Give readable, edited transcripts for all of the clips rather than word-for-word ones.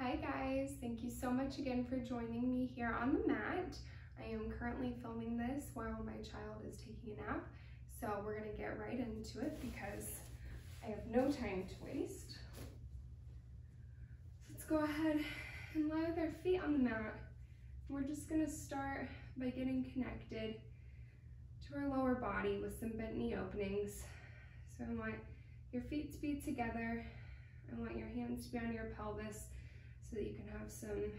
Hi guys, thank you so much again for joining me here on the mat. I am currently filming this while my child is taking a nap, so we're gonna get right into it because I have no time to waste. Let's go ahead and lie with our feet on the mat. We're just gonna start by getting connected to our lower body with some bent knee openings. So I want your feet to be together. I want your hands to be on your pelvis so that you can have some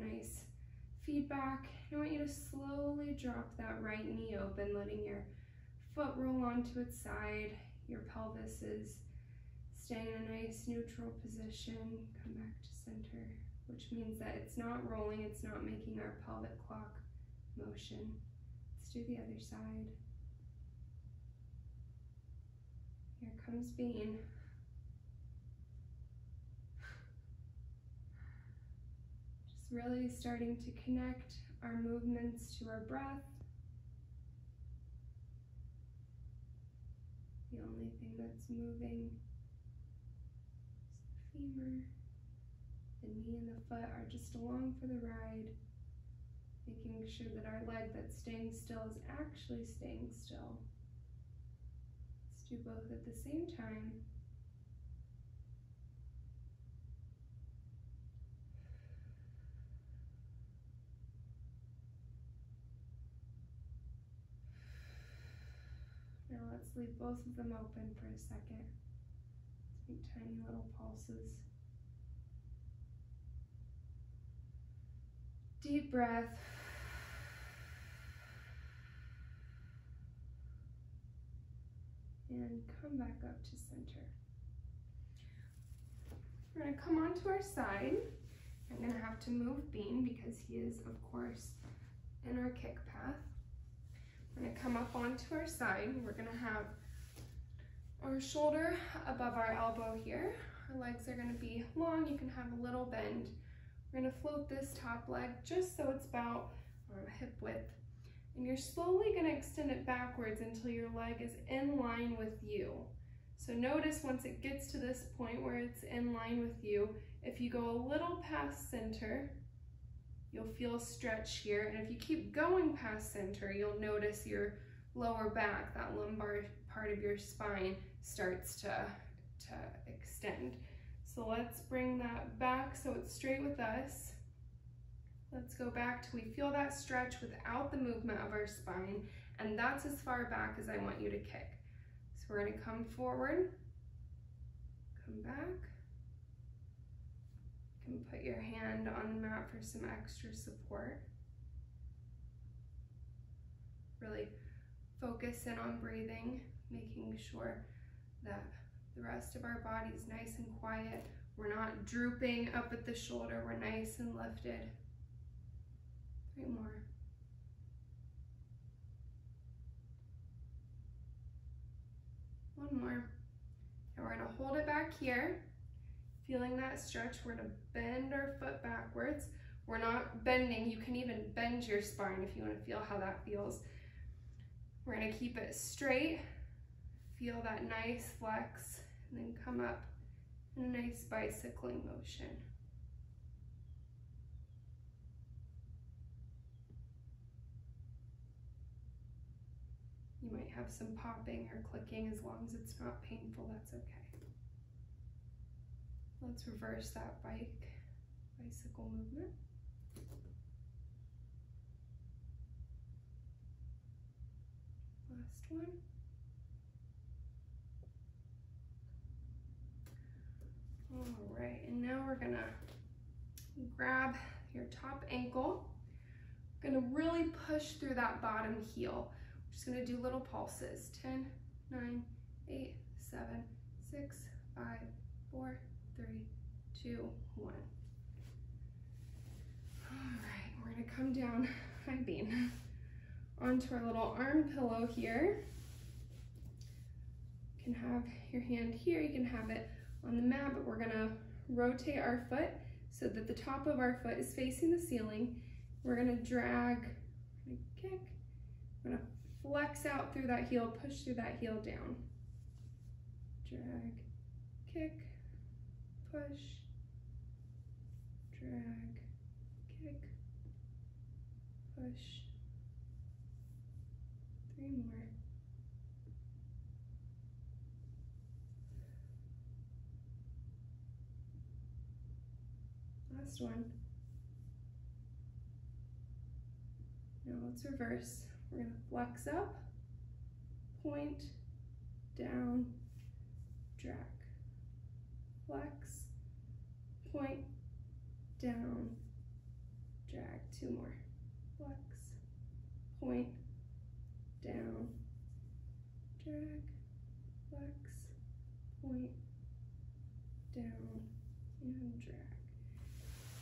nice feedback. I want you to slowly drop that right knee open, letting your foot roll onto its side. Your pelvis is staying in a nice neutral position. Come back to center, which means that it's not rolling, it's not making our pelvic clock motion. Let's do the other side. Here comes Bean. Just really starting to connect our movements to our breath. The only thing that's moving is the femur. The knee and the foot are just along for the ride, making sure that our leg that's staying still is actually staying still. Let's do both at the same time. Now let's leave both of them open for a second. Let's make tiny little pulses. Deep breath. And come back up to center. We're going to come onto our side. I'm going to have to move Bean because he is, of course, in our kick path. We're going to come up onto our side. We're going to have our shoulder above our elbow here. Our legs are going to be long. You can have a little bend. We're going to float this top leg just so it's about hip width. And you're slowly going to extend it backwards until your leg is in line with you. So notice once it gets to this point where it's in line with you, if you go a little past center, you'll feel a stretch here. And if you keep going past center, you'll notice your lower back, that lumbar part of your spine, starts to extend. So let's bring that back so it's straight with us. Let's go back till we feel that stretch without the movement of our spine, and that's as far back as I want you to kick. So we're going to come forward, come back. You can put your hand on the mat for some extra support. Really focus in on breathing, making sure that the rest of our body is nice and quiet. We're not drooping up at the shoulder, we're nice and lifted. 3 more. One more. And we're going to hold it back here. Feeling that stretch, we're going to bend our foot backwards. We're not bending. You can even bend your spine if you want to feel how that feels. We're going to keep it straight. Feel that nice flex, and then come up in a nice bicycling motion. You might have some popping or clicking. As long as it's not painful, that's okay. Let's reverse that bicycle movement. Last one. All right, and now we're gonna grab your top ankle. We're gonna really push through that bottom heel. We're just gonna do little pulses. 10, 9, 8, 7, 6, 5, 4, 3, 2, 1. All right, we're gonna come down, hi Bean, onto our little arm pillow here. You can have your hand here, you can have it on the mat, but we're gonna rotate our foot so that the top of our foot is facing the ceiling. We're gonna drag, we're gonna kick, we're gonna flex out through that heel, push through that heel down. Drag, kick, push, drag, kick, push. 3 more. Last one. Now let's reverse. We're going to flex up, point, down, drag. Flex, point, down, drag. 2 more. Flex, point, down, drag, flex, point, down, and drag.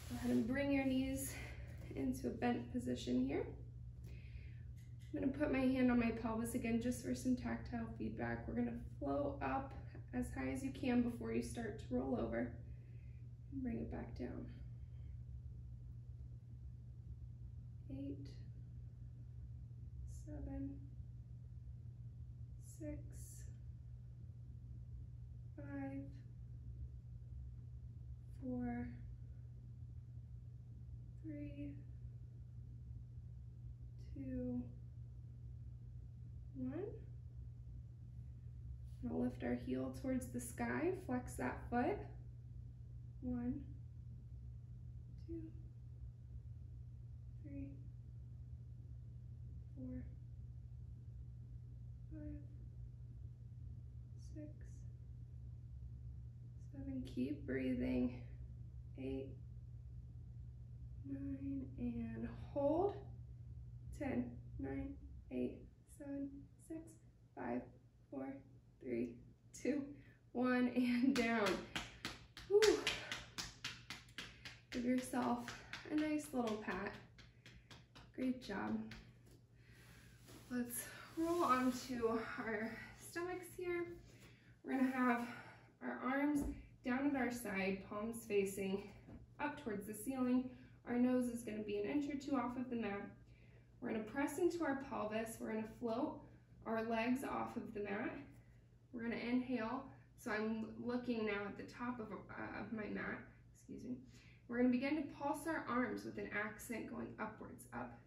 Go ahead and bring your knees into a bent position here. I'm going to put my hand on my pelvis again just for some tactile feedback. We're going to flow up as high as you can before you start to roll over and bring it back down. 8, 7, 6, 5, 4, 3, 2, 1. We'll lift our heel towards the sky, flex that foot. 1, 2, 3, 4, 5, 6, 7. Keep breathing. 8, 9, and hold. 10, 9, 8, 7, 6, 5, 4, 3, 2, 1, and down. Whew. Give yourself a nice little pat. Great job. Let's roll onto our stomachs here. We're gonna have our arms down at our side, palms facing up towards the ceiling. Our nose is gonna be an inch or 2 off of the mat. We're gonna press into our pelvis. We're gonna float our legs off of the mat. We're gonna inhale. So I'm looking now at the top of my mat, excuse me. We're gonna begin to pulse our arms with an accent going upwards, up.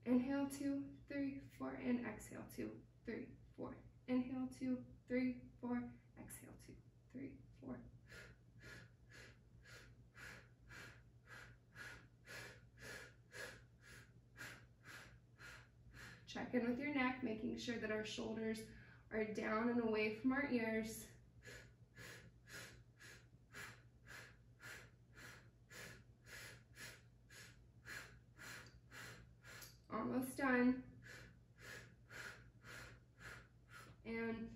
Inhale, 2, 3, 4, and exhale, 2, 3, 4. Inhale, 2, 3, 4, exhale, 2, 3, 4. Check in with your neck, making sure that our shoulders are down and away from our ears. Almost done. And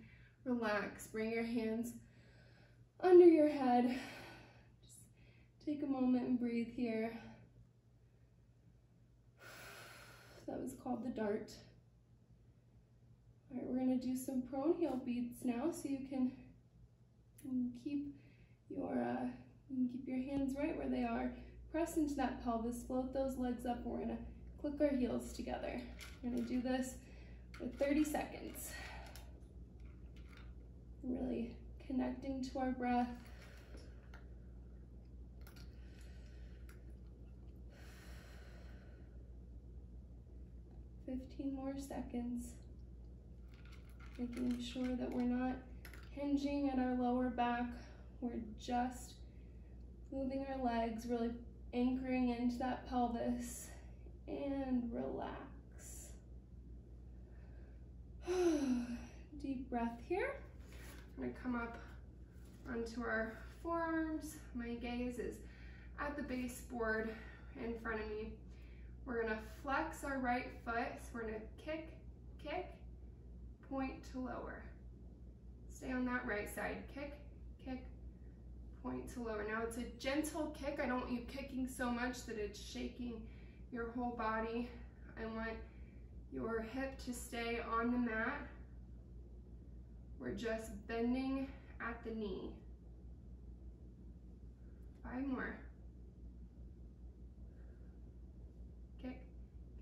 relax. Bring your hands under your head. Just take a moment and breathe here. That was called the dart. All right, we're going to do some prone heel beats now, so you can keep your hands right where they are. Press into that pelvis, float those legs up, and we're going to click our heels together. We're going to do this for 30 seconds. Really connecting to our breath. $15 more seconds. Making sure that we're not hinging at our lower back. We're just moving our legs, really anchoring into that pelvis, and relax. Deep breath here. I'm gonna come up onto our forearms. My gaze is at the baseboard in front of me. We're gonna flex our right foot. So we're gonna kick, kick, point to lower. Stay on that right side. Kick, kick, point to lower. Now it's a gentle kick. I don't want you kicking so much that it's shaking your whole body. I want your hip to stay on the mat. We're just bending at the knee. 5 more. Kick,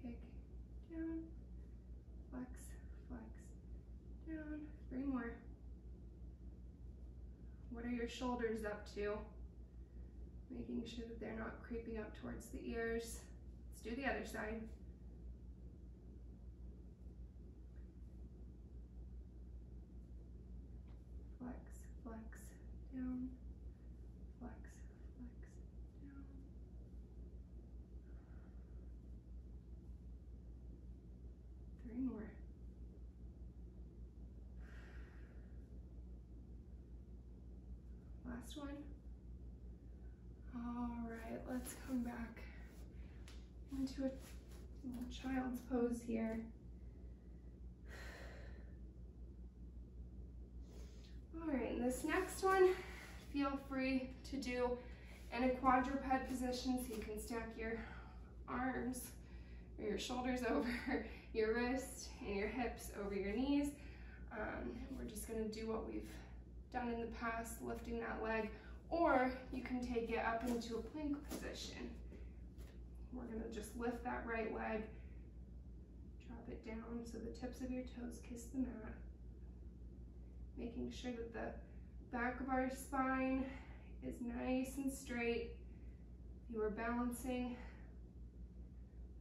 kick, down, flex, flex, down. 3 more. What are your shoulders up to? Making making sure that they're not creeping up towards the ears. Let's do the other side. Flex, flex, down, flex, flex, down. Three more. Last one. All right, let's come back into a little child's pose here. All right, this next one, feel free to do in a quadruped position, so you can stack your arms or your shoulders over your wrist and your hips over your knees. We're just gonna do what we've done in the past, lifting that leg, or you can take it up into a plank position. We're gonna just lift that right leg, drop it down so the tips of your toes kiss the mat, making sure that the back of our spine is nice and straight. If you are balancing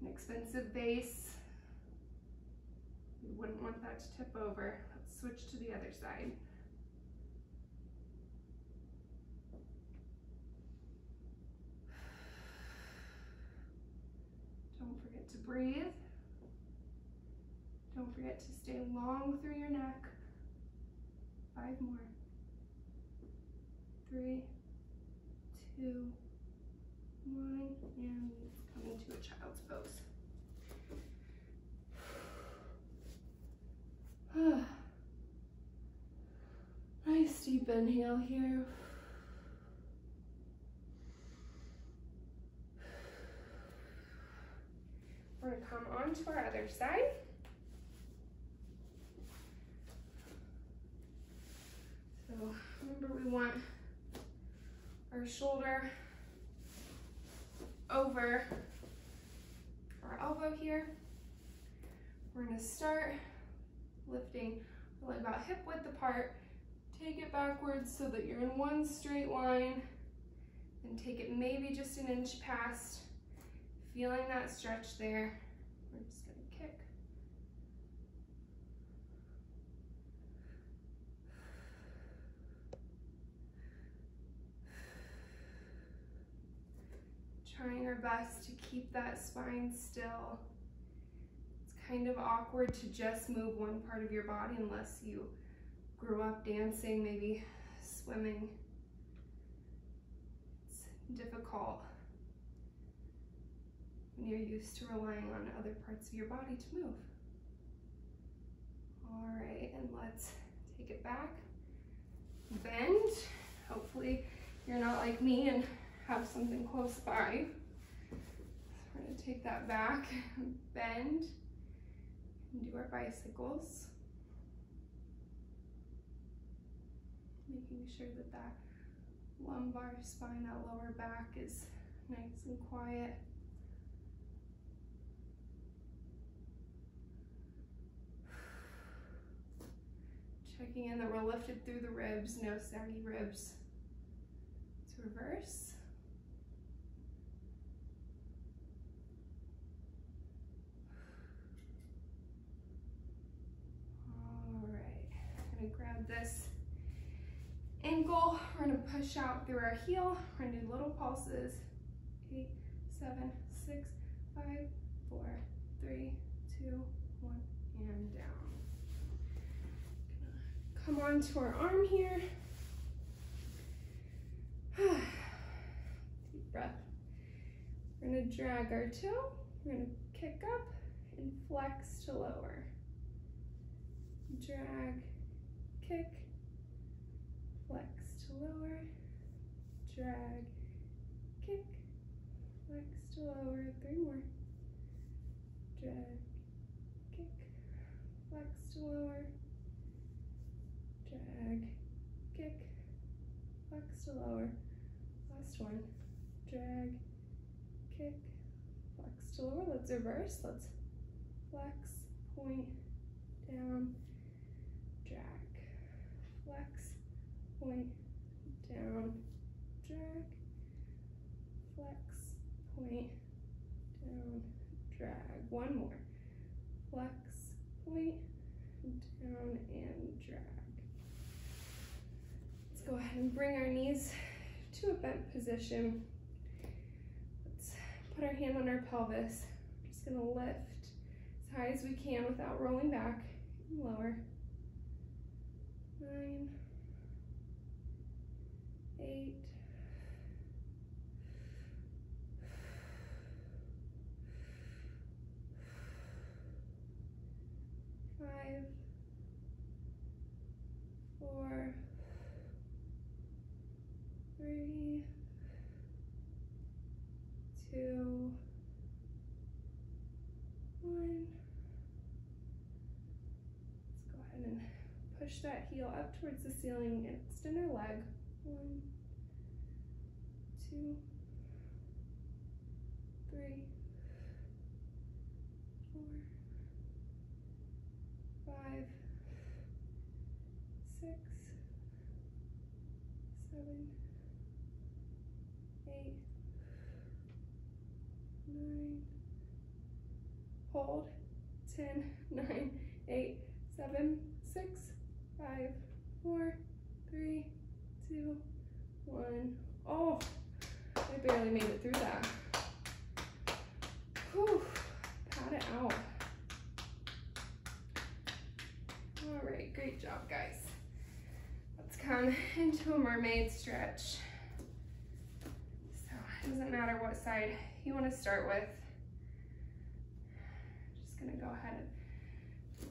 an expensive base, you wouldn't want that to tip over. Let's switch to the other side. Don't forget to breathe. Don't forget to stay long through your neck. 5 more. 3, 2, 1, and coming to a child's pose. Nice deep inhale here. We're going to come on to our other side. So remember, we want our shoulder over our elbow here. We're going to start lifting our leg about hip width apart. Take it backwards so that you're in one straight line, and take it maybe just an inch past. Feeling that stretch there. We're just going to kick. Trying our best to keep that spine still. It's kind of awkward to just move one part of your body unless you grew up dancing, maybe swimming. It's difficult when you're used to relying on other parts of your body to move. All right, and let's take it back. Bend. Hopefully you're not like me and have something close by. So we're going to take that back, bend, and do our bicycles. Making sure that that lumbar spine, that lower back is nice and quiet. Checking in that we're lifted through the ribs, no saggy ribs. Let's reverse. All right, I'm gonna grab this ankle. We're gonna push out through our heel. We're gonna do little pulses. 8, 7, 6, 5, 4, 3, 2, 1, and down. Come on to our arm here. Deep breath. We're gonna drag our toe. We're gonna kick up and flex to lower. Drag, kick, flex to lower, drag, kick, flex to lower. 3 more. Drag, kick, flex to lower, drag, kick, flex to lower. Last one. Drag, kick, flex to lower. Let's reverse. Let's flex, point, down, drag, flex, point, down, drag, one more. Flex, point, down, and drag. Let's go ahead and bring our knees to a bent position. Let's put our hand on our pelvis. We're just gonna lift as high as we can without rolling back and lower. 9, 8, 5, 4, 3, 2, 1. Let's go ahead and push that heel up towards the ceiling and extend our leg. 1, 2, 3, 4, 5, 6, 7, 8, 9. Hold. 10, 9, 8, 7, 6, 5, 4, 3, 2, 1. Oh, I barely made it through that. Whew, pat it out. All right, great job, guys. Let's come into a mermaid stretch. So it doesn't matter what side you want to start with. Just gonna go ahead and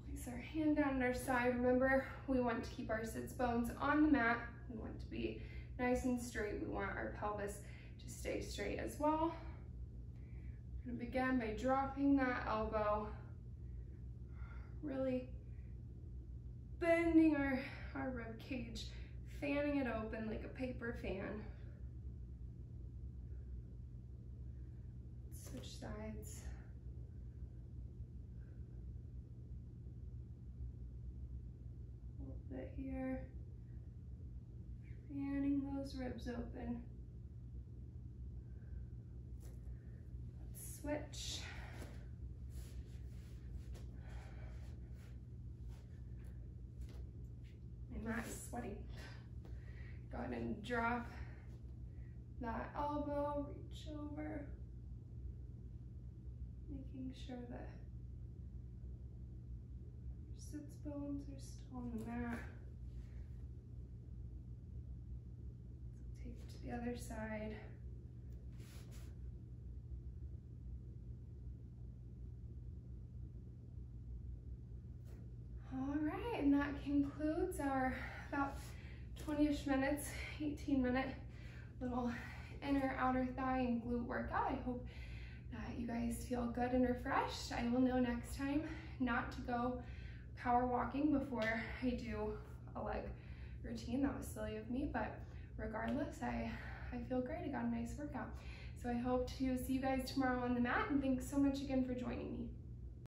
place our hand down our side. Remember, we want to keep our sits bones on the mat. We want to be nice and straight. We want our pelvis to stay straight as well. We're gonna begin by dropping that elbow, really bending our rib cage, fanning it open like a paper fan. Switch sides. Hold it here. Fanning those ribs open. Let's switch. My mat is sweaty. Go ahead and drop that elbow, reach over, making sure that your sits bones are still on the mat. Take it to the other side. All right, and that concludes our about 20-ish minutes, 18-minute little inner outer thigh and glute workout. I hope that you guys feel good and refreshed. I will know next time not to go power walking before I do a leg routine. That was silly of me, but regardless, I feel great. I got a nice workout. So I hope to see you guys tomorrow on the mat, and thanks so much again for joining me.